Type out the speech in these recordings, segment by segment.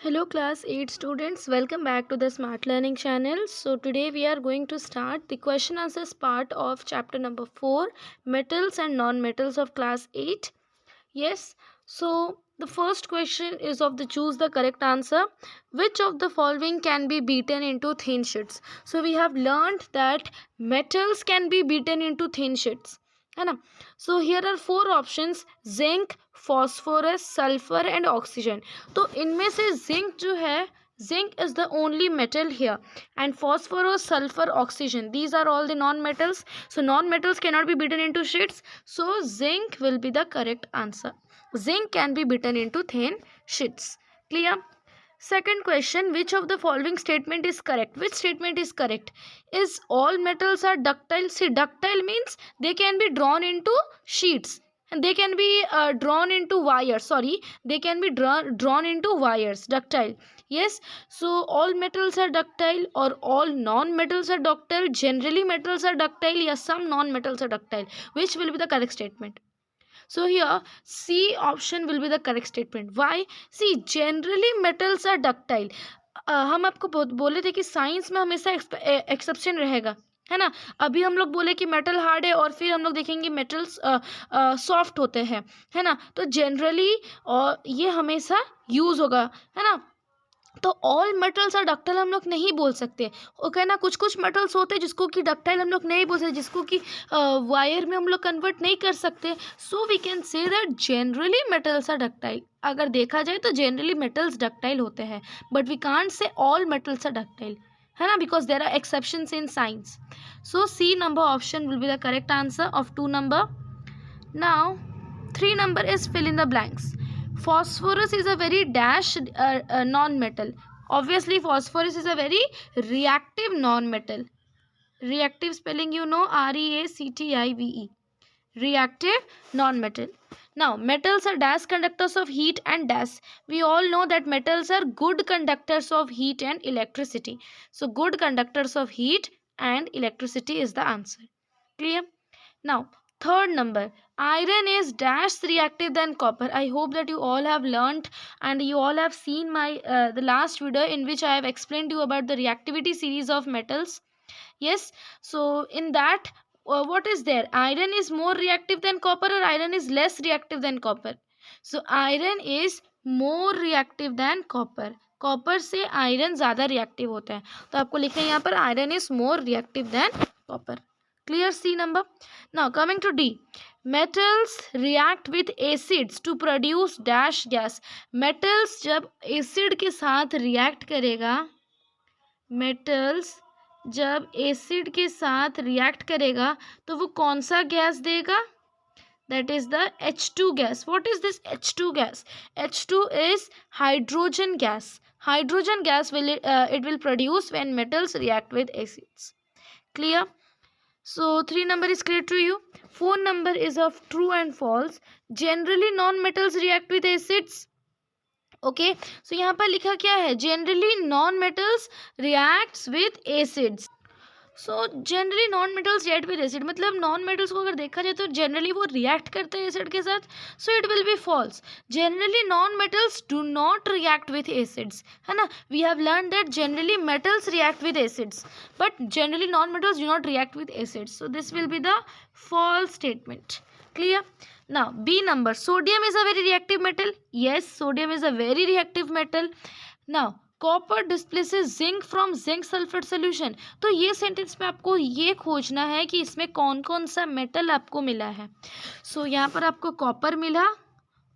Hello class 8 students, welcome back to the Smart Learning channel. So today we are going to start the question answers part of chapter number 4, metals and non-metals of class 8. Yes, so the first question is of the choose the correct answer. Which of the following can be beaten into thin sheets? So we have learned that metals can be beaten into thin sheets. है ना. So here are four options: zinc, phosphorus, sulfur and oxygen. तो इनमें से zinc जो है, zinc is the only metal here, and phosphorus, sulfur, oxygen, these are all the non-metals. So non-metals cannot be beaten into sheets, so zinc will be the correct answer. Zinc can be beaten into thin sheets. Clear? Second question, which of the following statement is correct? Which statement is correct? Is all metals are ductile? See, ductile means they can be drawn into sheets and they can be drawn into wires. Sorry, they can be drawn into wires. Ductile. Yes. So all metals are ductile or all non-metals are ductile. Generally metals are ductile. Yes, some non-metals are ductile. Which will be the correct statement? So here C option will be the correct statement. Why? See, generally metals are ductile. हम आपको बोले थे कि science में हमेशा exception रहेगा, है ना. अभी हम लोग बोले कि मेटल हार्ड है और फिर हम लोग देखेंगे मेटल्स सॉफ्ट होते हैं, है ना. तो जनरली ये हमेशा यूज होगा, है ना. तो ऑल मेटल्स आर डक्टाइल हम लोग नहीं बोल सकते. ओके ना. कुछ कुछ मेटल्स होते हैं जिसको कि डक्टाइल हम लोग नहीं बोल सकते, जिसको कि वायर में हम लोग कन्वर्ट नहीं कर सकते. So we can say that generally metals are ductile. अगर देखा जाए तो जनरली मेटल्स डक्टाइल होते हैं, but we can't say all metals are ductile, है ना, because there are exceptions in science. So C number option will be the correct answer of 2 number. Now 3 number is fill in the blanks. Phosphorus is a very dash non-metal. Obviously phosphorus is a very reactive non-metal. Reactive spelling you know, REACTIVE. Reactive non-metal. Now metals are dash conductors of heat and dash. We all know that metals are good conductors of heat and electricity. So good conductors of heat and electricity is the answer. Clear? Now third number, iron is dash reactive than copper. I hope that you all have learnt and you all have seen my the last video in which I have explained to you about the reactivity series of metals. Yes, so in that what is there? Iron is more reactive than copper or iron is less reactive than copper? So iron is more reactive than copper. Copper से iron ज़्यादा reactive होता है, तो आपको लिखना है यहाँ पर iron is more reactive than copper. Clear? C number. Now coming to D. Metals react with acids to produce dash gas. Metals जब acid के साथ react करेगा, metals जब acid के साथ react करेगा तो वो कौन सा गैस देगा? That is the H2 gas. What is this H2 gas? H2 is hydrogen gas. Hydrogen gas it will produce when metals react with acids. Clear? So 3 number is clear to you. 4 number is of true and false. Generally non-metals react with acids. Okay, so यहाँ पर लिखा क्या है? Generally non-metals reacts with acids. So generally non metals react with acid, मतलब non metals को अगर देखा जाए तो जनरली वो रिएक्ट करते हैं एसिड के साथ. So it will be false. Generally non metals do not react with acids, है ना. We have learn that generally metals react with acids but generally non metals do not react with acids. So this will be the false statement. Clear? Now B number, sodium is a very reactive metal. Yes, sodium is a very reactive metal. Now copper displaces zinc from zinc sulphate solution. तो ये sentence में आपको ये खोजना है कि इसमें कौन कौन सा मेटल आपको मिला है. सो यहाँ पर आपको कॉपर मिला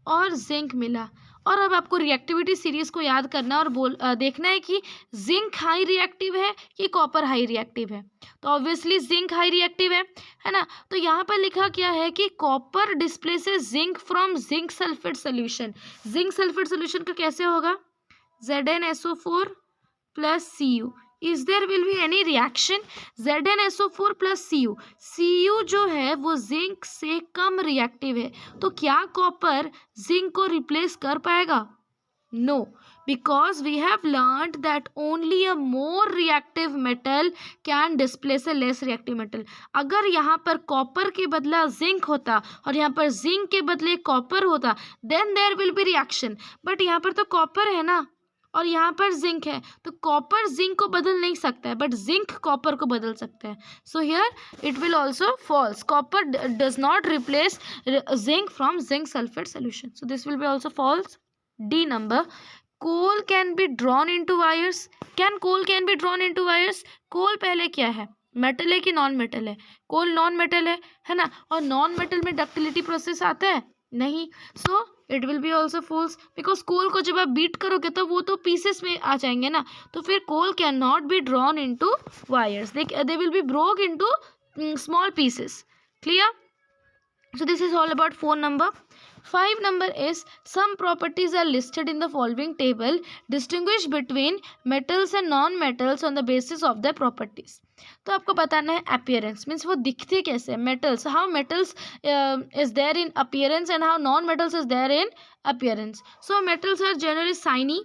और जिंक मिला, और अब आपको रिएक्टिविटी सीरीज को याद करना और देखना है कि जिंक हाई रिएक्टिव है कि कॉपर हाई रिएक्टिव है. तो ऑब्वियसली जिंक हाई रिएक्टिव है ना. तो यहाँ पर लिखा क्या है कि copper displaces zinc from zinc sulphate solution. Zinc sulphate solution का कैसे होगा? ZnSO4 plus Cu. Is there will be any reaction? ZnSO4 plus Cu. Cu जो है वो जिंक से कम रिएक्टिव है, तो क्या कॉपर जिंक को रिप्लेस कर पाएगा? No, because we have learned that only a more reactive metal can displace a less reactive metal. अगर यहाँ पर कॉपर के बदला जिंक होता और यहाँ पर जिंक के बदले कॉपर होता, then there will be reaction. But यहाँ पर तो कॉपर है ना, और यहाँ पर जिंक है, तो कॉपर जिंक को बदल नहीं सकता है, बट जिंक कॉपर को बदल सकता है. So here it will also false. Copper does not replace zinc from zinc sulphate solution. So this will be also false. D number. Coal can be drawn into wires. Coal can be drawn into wires. Coal पहले क्या है, metal है कि non metal है? कोल non metal है ना, और non metal में डक्टिलिटी प्रोसेस आता है नहीं. So it will be also false, because coal को जब आप बीट करोगे तो वो तो पीसेस में आ जाएंगे ना, तो फिर coal can not be drawn into wires. They will be broke into small pieces. Clear? So this is all about 4 number. 5 number is some properties are listed in the following table. Distinguish between metals and non-metals on the basis of their properties. तो आपको बताना है appearance means वो दिखते कैसे. metals, how metals is there in appearance and how non-metals is there in appearance. So metals are generally shiny.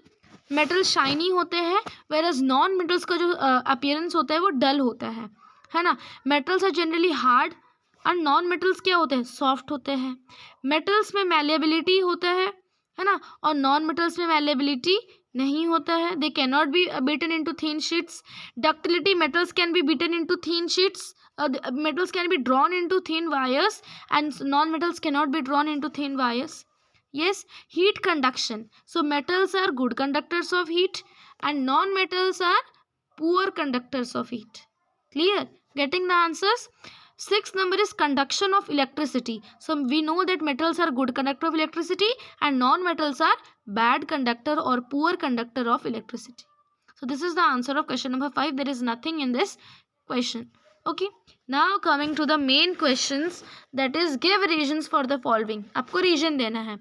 metals shiny होते हैं, whereas non-metals का जो appearance होता है वो dull होता है ना. metals are generally hard और नॉन मेटल्स क्या होते हैं, सॉफ्ट होते हैं. मेटल्स में मैलिएबिलिटी होता है ना, और नॉन मेटल्स में मैलिएबिलिटी नहीं होता है. They can not B beaten into thin sheets. Ductility, metals can be beaten into thin sheets. metals can be drawn into thin wires and non-metals cannot be drawn into thin wires. Yes. Heat conduction. So metals are good conductors of heat and non-metals are poor conductors of heat. Clear? Getting the answers? 6th number is conduction of electricity. So we know that metals are good conductor of electricity and non-metals are bad conductor or poor conductor of electricity. So this is the answer of question number 5. There is nothing in this question. Okay. Now coming to the main questions, that is give reasons for the following. आपको reason देना है.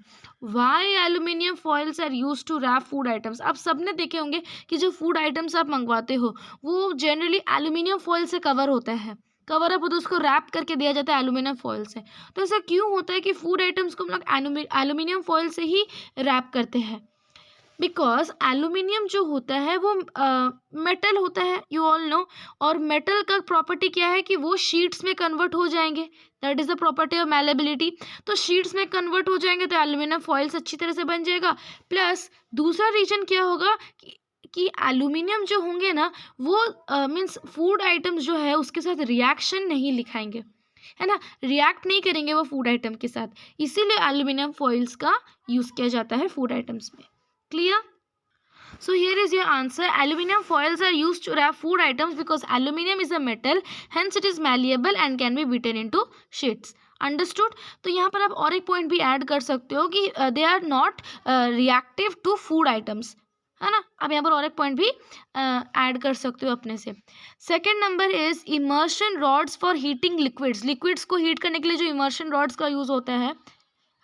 Why aluminium foils are used to wrap food items. आप सबने देखे होंगे कि जो food items आप मंगवाते हो वो जनरली एल्यूमिनियम फॉइल से कवर होता है. कवर अप होता है, उसको रैप करके दिया जाता है एल्यूमिनियम फॉइल से. तो ऐसा क्यों होता है कि फूड आइटम्स को हम लोग एल्यूमिनियम फॉइल से ही रैप करते हैं? बिकॉज एल्यूमिनियम जो होता है वो मेटल होता है, यू ऑल नो. और मेटल का प्रॉपर्टी क्या है कि वो शीट्स में कन्वर्ट हो जाएंगे. That is the property of malleability. तो शीट्स में कन्वर्ट हो जाएंगे तो एल्यूमिनियम फॉइल्स अच्छी तरह से बन जाएगा. प्लस दूसरा रीजन क्या होगा कि एल्यूमिनियम जो होंगे ना वो मीन्स फूड आइटम्स जो है उसके साथ रिएक्शन नहीं लिखाएंगे, है ना, रिएक्ट नहीं करेंगे वो फूड आइटम के साथ. इसीलिए एल्यूमिनियम फॉइल्स का यूज़ किया जाता है फूड आइटम्स में. Clear? So here is your answer. Aluminium foils are used to wrap food items because aluminium is a metal, hence it is malleable and can be beaten into sheets. Understood. तो यहाँ पर आप और एक point भी add कर सकते हो कि they are not reactive to food items, है ना. आप यहाँ पर और एक पॉइंट भी ऐड कर सकते हो अपने से. Second number is immersion rods for heating liquids. Liquids को हीट करने के लिए जो इमर्शन रॉड्स का यूज़ होता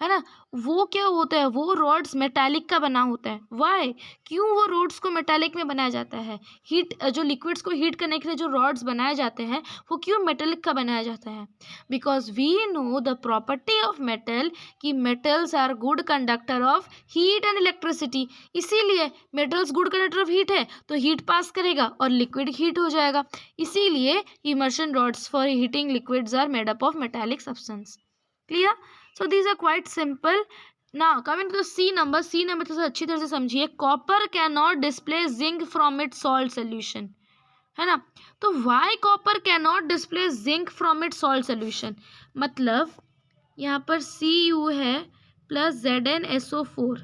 है ना, वो क्या होता है, वो रॉड्स मेटालिक का बना होता है. वाई? क्यों वो रॉड्स को मेटालिक में बनाया जाता है? हीट जो लिक्विड्स को हीट करने के लिए जो रॉड्स बनाए जाते हैं वो क्यों मेटालिक का बनाया जाता है? Because we know the property of metal कि metals are good conductor of heat and electricity. इसीलिए metals good conductor of heat है तो हीट पास करेगा और लिक्विड हीट हो जाएगा. इसीलिए immersion rods for heating liquids are made up of metallic substance. Clear? So these are quite simple. Now coming to the C number. C number तो अच्छी तरह से समझिए. Copper cannot displace zinc from its salt solution, है ना. तो why copper cannot displace zinc from its salt solution? मतलब यहाँ पर Cu है plus ZnSO4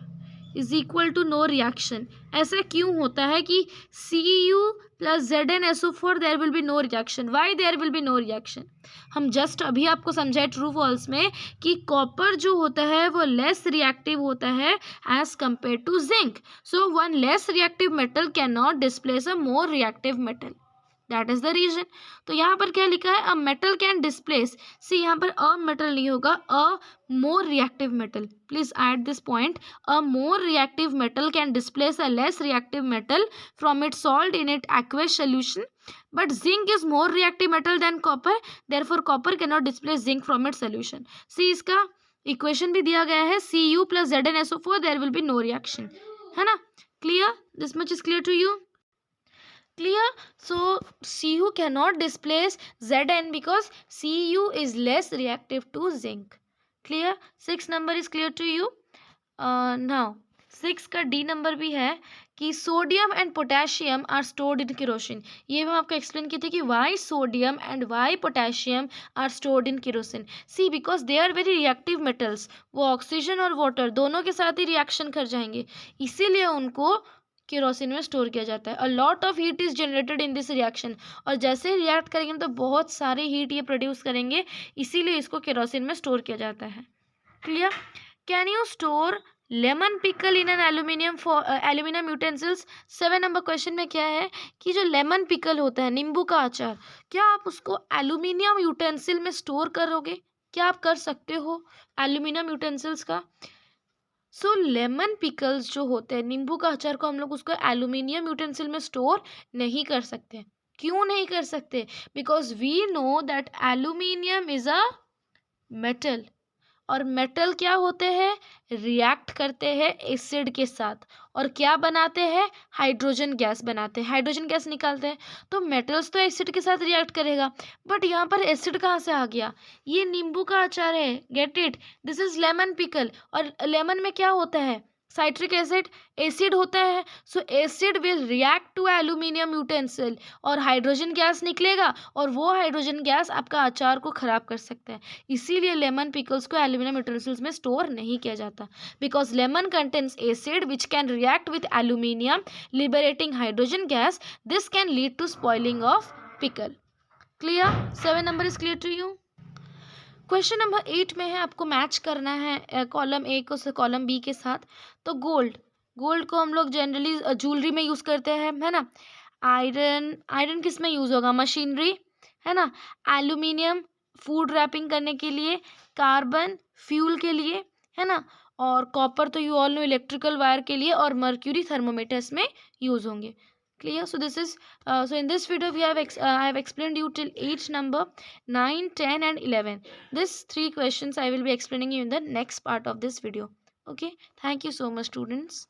is equal to no reaction. ऐसा क्यों होता है कि Cu plus ZnSO4 there will be no reaction? Why there will be no reaction? हम जस्ट अभी आपको समझाए ट्रू फॉल्स में कि कॉपर जो होता है वो लेस रिएक्टिव होता है as compare to zinc. So one less reactive metal can not displace a more reactive metal. That is the reason. तो यहाँ पर क्या लिखा है? A metal can displace. See यहाँ पर अ मेटल नहीं होगा, a more reactive metal. Please add this point. A more reactive metal can displace a less reactive metal from its salt in its aqueous solution, but zinc is more reactive metal than copper, therefore copper cannot displace zinc from its solution. सी इसका equation भी दिया गया है. Cu plus ZnSO4 there will be no reaction, है ना. Clear? This much is clear to you? Clear? So Cu cannot displace Zn because Cu is less reactive to zinc. Clear? 6 number is clear to you? Now 6 का D number भी है कि sodium and potassium are stored in kerosene. ये हम आपको explain किए थे कि why sodium and why potassium are stored in kerosene. See because they are very reactive metals, वो ऑक्सीजन और वाटर दोनों के साथ ही रिएक्शन कर जाएंगे, इसीलिए उनको केरोसिन में स्टोर किया जाता है। A lot of heat is generated in this reaction, और जैसे ही रिएक्ट करेंगे तो बहुत सारी हीट ये प्रोड्यूस करेंगे, इसीलिए इसको केरोसिन में स्टोर किया जाता है। Clear? Can you store lemon pickle in an aluminium aluminium utensils? 7 number question में क्या है कि जो लेमन पिकल होता है, नींबू का अचार, क्या आप उसको एल्यूमिनियम यूटेंसिल में स्टोर करोगे? क्या आप कर सकते हो एल्यूमिनियम यूटेंसिल्स का? सो लेमन पिकल्स जो होते हैं, नींबू का अचार को हम लोग उसको एल्यूमिनियम यूटेंसिल में स्टोर नहीं कर सकते। क्यों नहीं कर सकते? Because we know that aluminium is a metal, और मेटल क्या होते हैं? रिएक्ट करते हैं एसिड के साथ, और क्या बनाते हैं? हाइड्रोजन गैस बनाते हैं, हाइड्रोजन गैस निकालते हैं। तो मेटल्स तो एसिड के साथ रिएक्ट करेगा, बट यहाँ पर एसिड कहाँ से आ गया? ये नींबू का अचार है, get it, this is lemon pickle, और लेमन में क्या होता है? साइट्रिक एसिड, एसिड होता है। सो acid will react to aluminium utensil, और हाइड्रोजन गैस निकलेगा, और वो हाइड्रोजन गैस आपका अचार को खराब कर सकता है। इसीलिए लेमन पिकल्स को एल्यूमिनियम यूटेंसिल्स में स्टोर नहीं किया जाता, because lemon contains acid which can react with aluminium liberating hydrogen gas, this can lead to spoiling of pickle. Clear? 7 number is clear to you? Question number 8 में है, आपको match करना है column A को column B के साथ। तो gold, gold को हम लोग जनरली ज्वेलरी में यूज़ करते हैं, है ना। आयरन, आयरन किस में यूज़ होगा? मशीनरी, है ना। एल्यूमिनियम फूड रैपिंग करने के लिए, कार्बन फ्यूल के लिए, है ना। और कॉपर तो you all know electrical wire के लिए, और मर्क्यूरी थर्मोमीटर्स में यूज़ होंगे। Clear? So this is so in this video we have I have explained you till each number 9, 10 and 11. These 3 questions I will be explaining you in the next part of this video. Okay, thank you so much students.